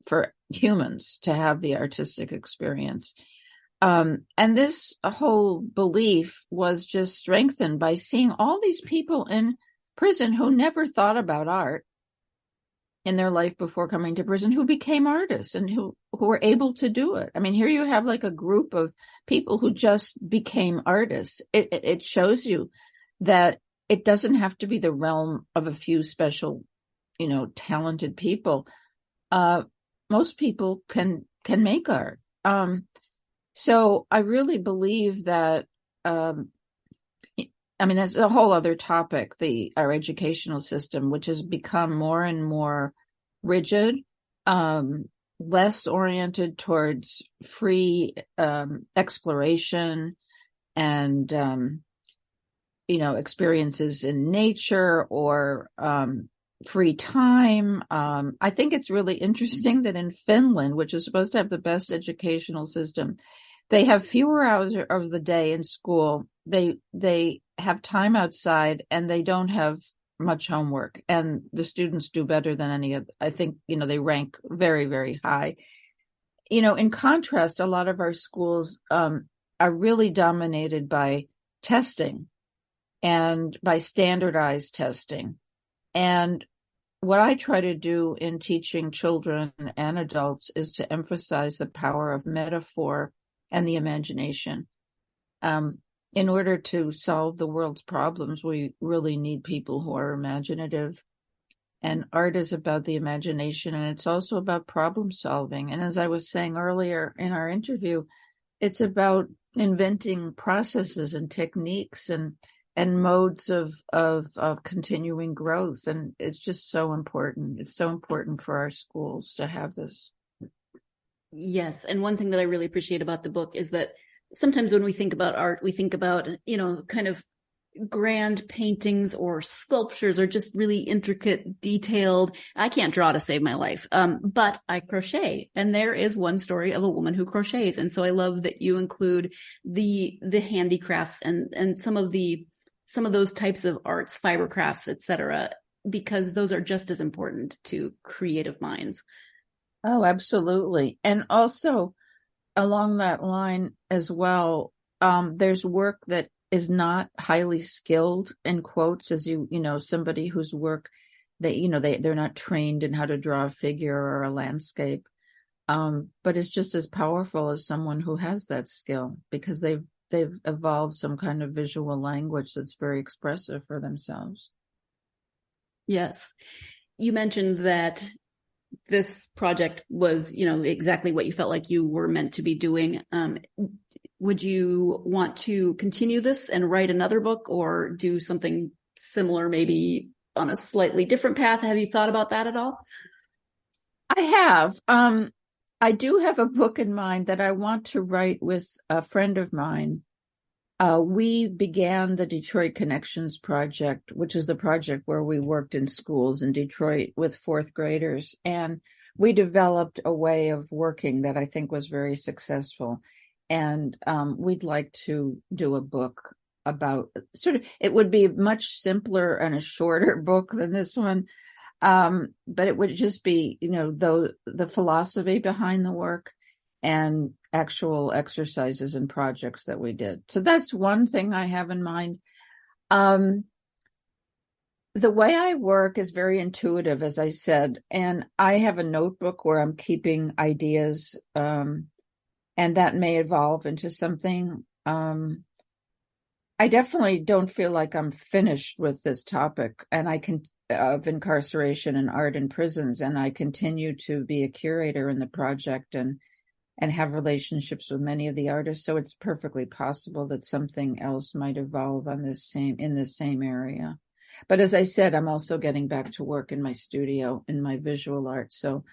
for humans to have the artistic experience. And this whole belief was just strengthened by seeing all these people in prison who never thought about art in their life before coming to prison, who became artists and who were able to do it. I mean, here you have like a group of people who just became artists. It shows you that it doesn't have to be the realm of a few special, talented people. Most people can make art. So I really believe that, that's a whole other topic, our educational system, which has become more and more rigid, less oriented towards free exploration and, experiences in nature or free time. I think it's really interesting that in Finland, which is supposed to have the best educational system, they have fewer hours of the day in school. They have time outside and they don't have much homework, and the students do better than any of, I think, they rank very, very high. In contrast, a lot of our schools are really dominated by testing and by standardized testing. And what I try to do in teaching children and adults is to emphasize the power of metaphor and the imagination. In order to solve the world's problems, we really need people who are imaginative. And art is about the imagination, and it's also about problem solving. And as I was saying earlier in our interview, it's about inventing processes and techniques and modes of continuing growth. And it's just so important. It's so important for our schools to have this. Yes. And one thing that I really appreciate about the book is that sometimes when we think about art, we think about, kind of grand paintings or sculptures or just really intricate, detailed. I can't draw to save my life. But I crochet, and there is one story of a woman who crochets. And so I love that you include the handicrafts and some of those types of arts, fiber crafts, etc., because those are just as important to creative minds. Oh, absolutely. And also along that line as well, there's work that is not highly skilled, in quotes, as somebody whose work they're not trained in how to draw a figure or a landscape, but it's just as powerful as someone who has that skill, because they've evolved some kind of visual language that's very expressive for themselves. Yes. You mentioned that this project was, exactly what you felt like you were meant to be doing. Would you want to continue this and write another book or do something similar, maybe on a slightly different path? Have you thought about that at all? I have. I do have a book in mind that I want to write with a friend of mine. We began the Detroit Connections Project, which is the project where we worked in schools in Detroit with fourth graders. And we developed a way of working that I think was very successful. And we'd like to do a book about it would be much simpler and a shorter book than this one. But it would just be, the philosophy behind the work and actual exercises and projects that we did. So that's one thing I have in mind. The way I work is very intuitive, as I said, and I have a notebook where I'm keeping ideas and that may evolve into something. I definitely don't feel like I'm finished with this topic, and of incarceration and art in prisons, and I continue to be a curator in the project and have relationships with many of the artists. So it's perfectly possible that something else might evolve in this same area. But as I said, I'm also getting back to work in my studio in my visual art. So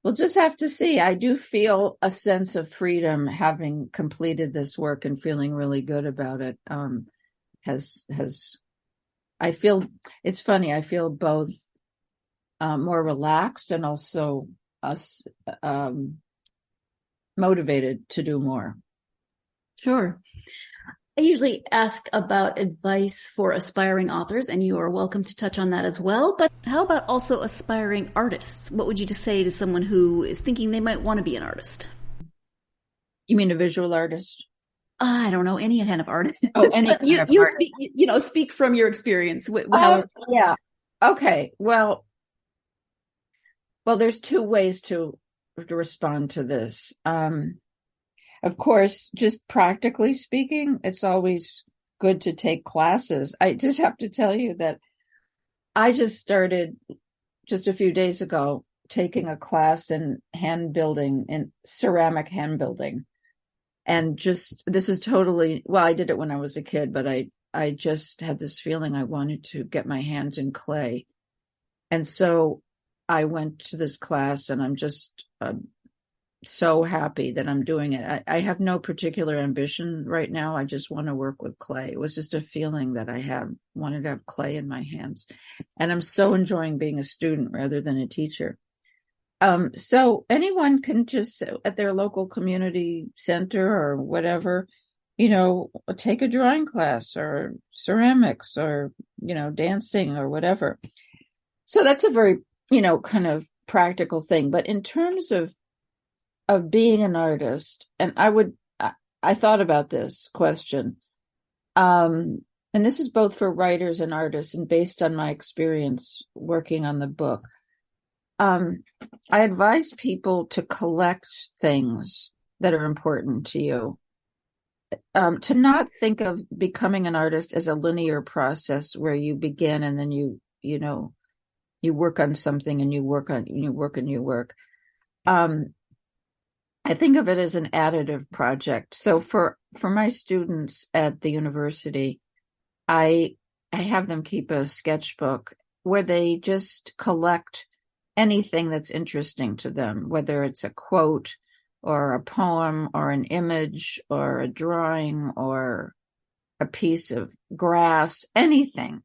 we'll just have to see. I do feel a sense of freedom having completed this work and feeling really good about it. I feel, it's funny, I feel both more relaxed and also motivated to do more. Sure. I usually ask about advice for aspiring authors, and you are welcome to touch on that as well. But how about also aspiring artists? What would you just say to someone who is thinking they might want to be an artist? You mean a visual artist? I don't know, any kind of artist. Oh, any kind of artist. Speak from your experience. Yeah. Okay. Well, there's two ways to respond to this. Of course, just practically speaking, it's always good to take classes. I just have to tell you that I just started just a few days ago taking a class in ceramic hand building. And this is totally, well, I did it when I was a kid, but I just had this feeling I wanted to get my hands in clay. And so I went to this class, and I'm just so happy that I'm doing it. I have no particular ambition right now. I just want to work with clay. It was just a feeling that I wanted to have clay in my hands. And I'm so enjoying being a student rather than a teacher. So anyone can just, at their local community center or whatever, take a drawing class or ceramics or, dancing or whatever. So that's a very, kind of practical thing. But in terms of being an artist, and I thought about this question, and this is both for writers and artists, and based on my experience working on the book, I advise people to collect things that are important to you, to not think of becoming an artist as a linear process where you begin and then you work on something and you work. I think of it as an additive project. So for my students at the university, I have them keep a sketchbook where they just collect anything that's interesting to them, whether it's a quote or a poem or an image or a drawing or a piece of grass, anything.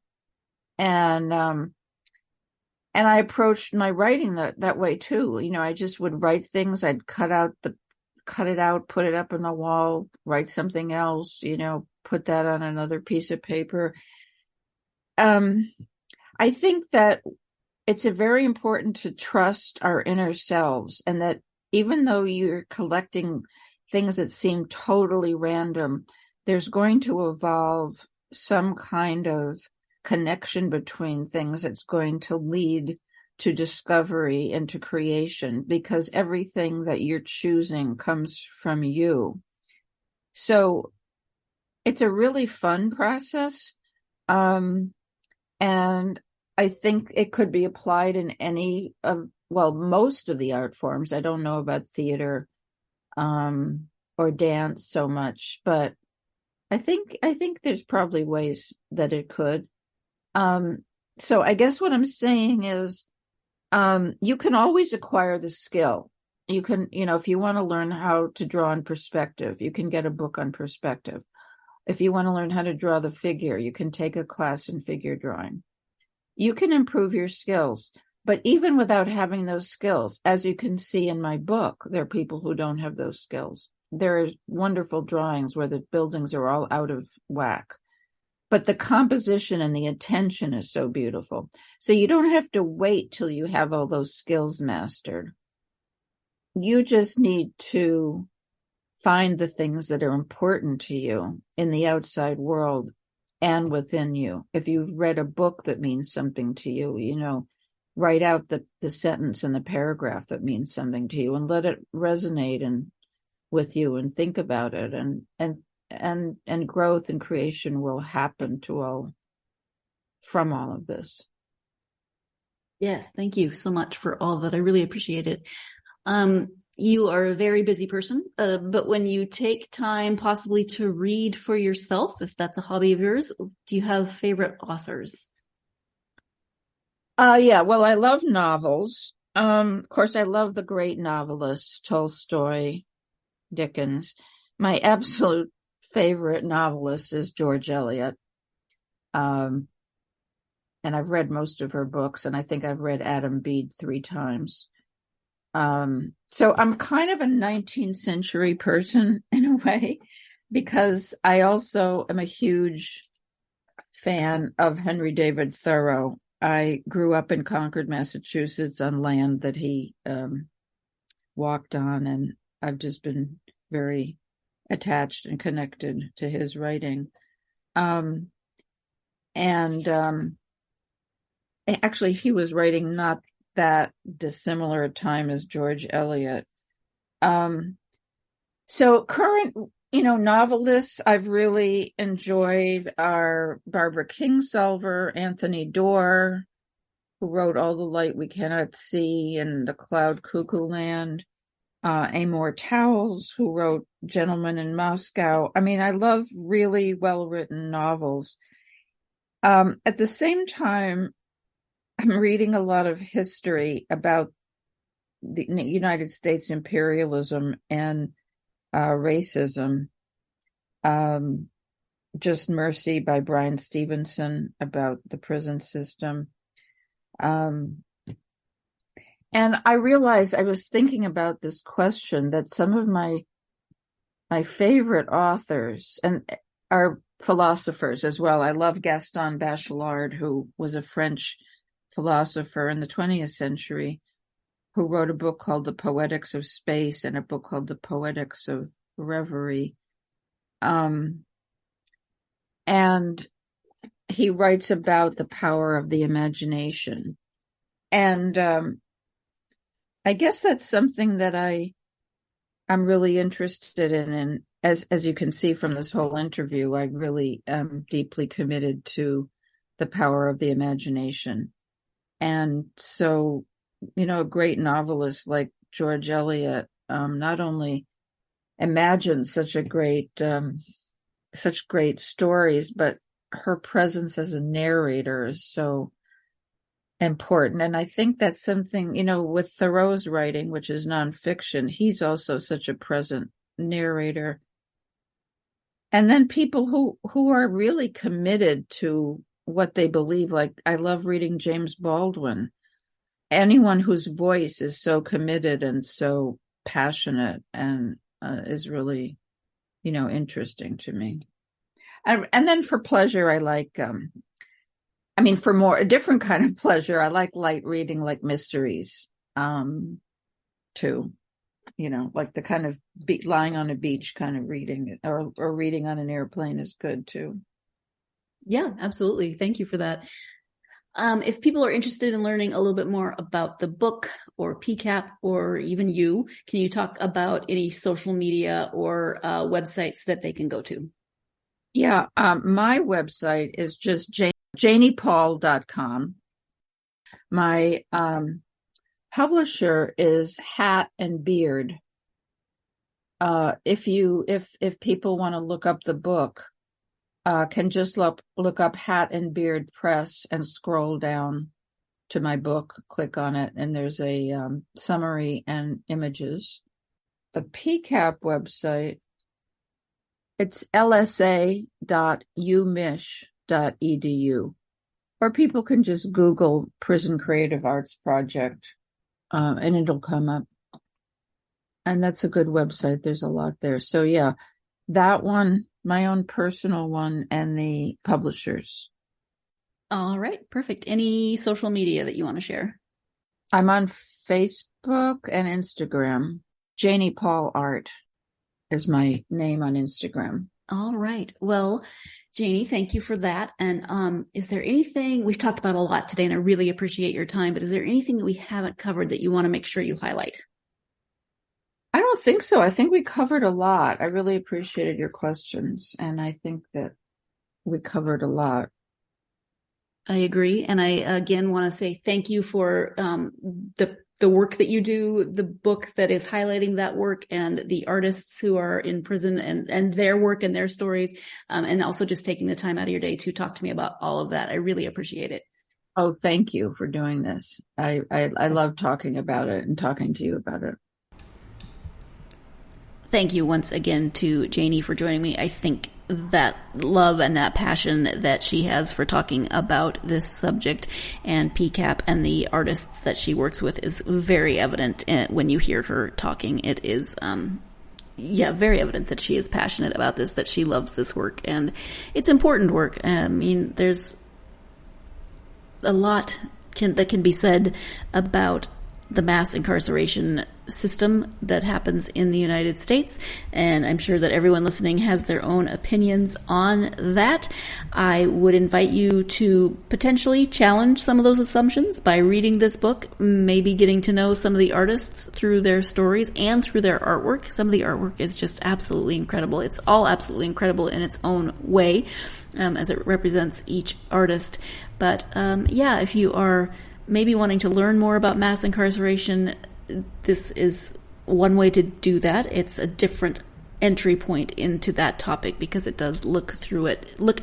And I approached my writing that way too. I just would write things. I'd cut it out, put it up on the wall, write something else, put that on another piece of paper. I think that it's very important to trust our inner selves, and that even though you're collecting things that seem totally random, there's going to evolve some kind of connection between things that's going to lead to discovery and to creation, because everything that you're choosing comes from you. So it's a really fun process. And I think it could be applied in most of the art forms. I don't know about theater, or dance so much, but I think there's probably ways that it could. So I guess what I'm saying is, you can always acquire the skill. You can, if you want to learn how to draw in perspective, you can get a book on perspective. If you want to learn how to draw the figure, you can take a class in figure drawing. You can improve your skills, but even without having those skills, as you can see in my book, there are people who don't have those skills. There are wonderful drawings where the buildings are all out of whack, but the composition and the attention is so beautiful. So you don't have to wait till you have all those skills mastered. You just need to find the things that are important to you in the outside world and within you. If you've read a book that means something to you, write out the sentence and the paragraph that means something to you and let it resonate and with you and think about it, and growth and creation will happen from all of this. Yes, thank you so much for all of that. I really appreciate it. You are a very busy person, but when you take time possibly to read for yourself, if that's a hobby of yours, do you have favorite authors? Yeah, well, I love novels. Of course, I love the great novelists, Tolstoy, Dickens. My absolute favorite novelist is George Eliot. And I've read most of her books, and I think I've read Adam Bede 3 times. So I'm kind of a 19th century person in a way, because I also am a huge fan of Henry David Thoreau. I grew up in Concord, Massachusetts, on land that he walked on, and I've just been very attached and connected to his writing. Actually, he was writing not that dissimilar a time as George Eliot. So current, novelists I've really enjoyed are Barbara Kingsolver, Anthony Doerr, who wrote All the Light We Cannot See and The Cloud Cuckoo Land, Amor Towles, who wrote Gentleman in Moscow. I mean, I love really well-written novels. At the same time, I'm reading a lot of history about the United States imperialism and racism. Just Mercy by Brian Stevenson, about the prison system. And I realized, I was thinking about this question, that some of my favorite authors and are philosophers as well. I love Gaston Bachelard, who was a French philosopher in the 20th century, who wrote a book called The Poetics of Space and a book called The Poetics of Reverie. And he writes about the power of the imagination. And I guess that's something that I'm really interested in. And as you can see from this whole interview, I really am deeply committed to the power of the imagination. And so, a great novelist like George Eliot not only imagines such great stories, but her presence as a narrator is so important. And I think that's something, with Thoreau's writing, which is nonfiction, he's also such a present narrator. And then people who are really committed to what they believe. Like, I love reading James Baldwin. Anyone whose voice is so committed and so passionate and is really, interesting to me. And then for pleasure, I like, for more a different kind of pleasure, I like light reading, like mysteries, too. Like the kind of lying on a beach kind of reading, or reading on an airplane is good too. Yeah, absolutely. Thank you for that. If people are interested in learning a little bit more about the book or PCAP or even you, can you talk about any social media or websites that they can go to? Yeah, my website is just JaniePaul.com. My publisher is Hat and Beard. If people want to look up the book, can just look up Hat and Beard Press and scroll down to my book, click on it, and there's a summary and images. The PCAP website, it's lsa.umich.edu, or people can just Google Prison Creative Arts Project, and it'll come up. And that's a good website. There's a lot there. So yeah, that one, my own personal one, and the publishers. All right, perfect. Any social media that you want to share? I'm on Facebook and Instagram. Janie Paul Art is my name on Instagram. All right. Well, Janie, thank you for that. And is there anything, we've talked about a lot today, and I really appreciate your time, but is there anything that we haven't covered that you want to make sure you highlight? I don't think so. I think we covered a lot. I really appreciated your questions, and I think that we covered a lot. I agree. And I, again, want to say thank you for the work that you do, the book that is highlighting that work, and the artists who are in prison and their work and their stories, and also just taking the time out of your day to talk to me about all of that. I really appreciate it. Oh, thank you for doing this. I love talking about it and talking to you about it. Thank you once again to Janie for joining me. I think that love and that passion that she has for talking about this subject and PCAP and the artists that she works with is very evident when you hear her talking. It is, very evident that she is passionate about this, that she loves this work, and it's important work. I mean, there's a lot that can be said about the mass incarceration system that happens in the United States, and I'm sure that everyone listening has their own opinions on that. I would invite you to potentially challenge some of those assumptions by reading this book, maybe getting to know some of the artists through their stories and through their artwork. Some of the artwork is just absolutely incredible. It's all absolutely incredible in its own way, as it represents each artist. But if you are maybe wanting to learn more about mass incarceration, this is one way to do that. It's a different entry point into that topic because it does look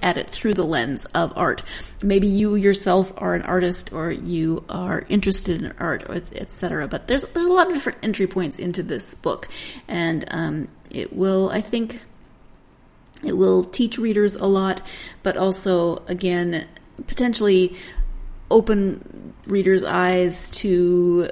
at it through the lens of art. Maybe you yourself are an artist, or you are interested in art, or etc. But there's a lot of different entry points into this book, and it will teach readers a lot, but also, again, potentially open readers' eyes to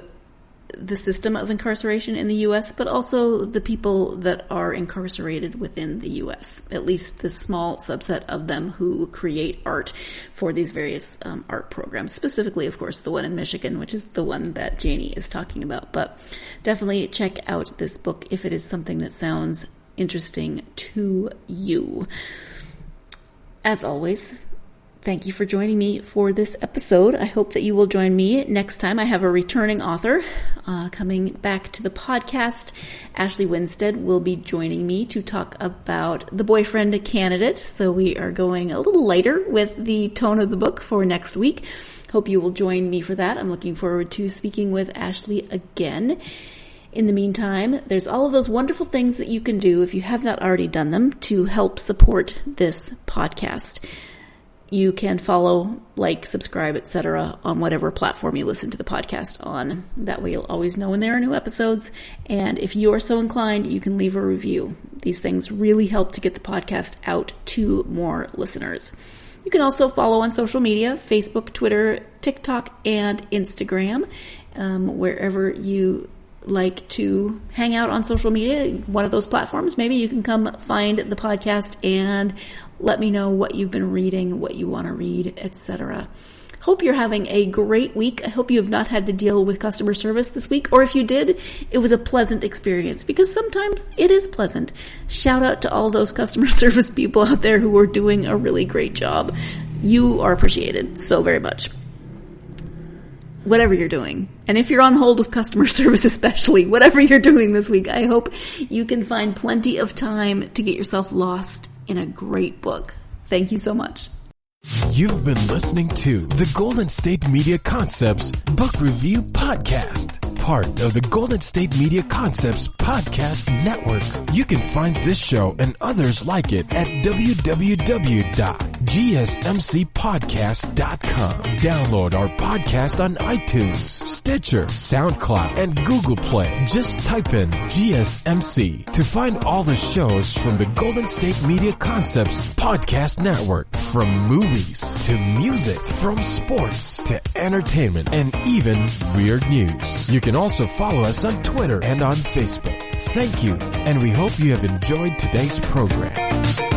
the system of incarceration in the U.S., but also the people that are incarcerated within the U.S., at least the small subset of them who create art for these various art programs, specifically, of course, the one in Michigan, which is the one that Janie is talking about. But definitely check out this book if it is something that sounds interesting to you. As always, thank you for joining me for this episode. I hope that you will join me next time. I have a returning author coming back to the podcast. Ashley Winstead will be joining me to talk about The Boyfriend Candidate. So we are going a little lighter with the tone of the book for next week. Hope you will join me for that. I'm looking forward to speaking with Ashley again. In the meantime, there's all of those wonderful things that you can do, if you have not already done them, to help support this podcast. You can follow, like, subscribe, etc. on whatever platform you listen to the podcast on. That way you'll always know when there are new episodes. And if you are so inclined, you can leave a review. These things really help to get the podcast out to more listeners. You can also follow on social media, Facebook, Twitter, TikTok, and Instagram, wherever you like to hang out on social media, one of those platforms. Maybe you can come find the podcast and let me know what you've been reading, what you want to read, etc. Hope you're having a great week. I hope you have not had to deal with customer service this week, or if you did, it was a pleasant experience, because sometimes it is pleasant. Shout out to all those customer service people out there who are doing a really great job. You are appreciated so very much. Whatever you're doing. And if you're on hold with customer service especially, whatever you're doing this week, I hope you can find plenty of time to get yourself lost in a great book. Thank you so much. You've been listening to the Golden State Media Concepts Book Review Podcast, part of the Golden State Media Concepts Podcast Network. You can find this show and others like it at www.gsmcpodcast.com. Download our podcast on iTunes, Stitcher, SoundCloud, and Google Play. Just type in GSMC to find all the shows from the Golden State Media Concepts Podcast Network, from movies to music, from sports to entertainment, and even weird news. You can also follow us on Twitter and on Facebook. Thank you, and we hope you have enjoyed today's program.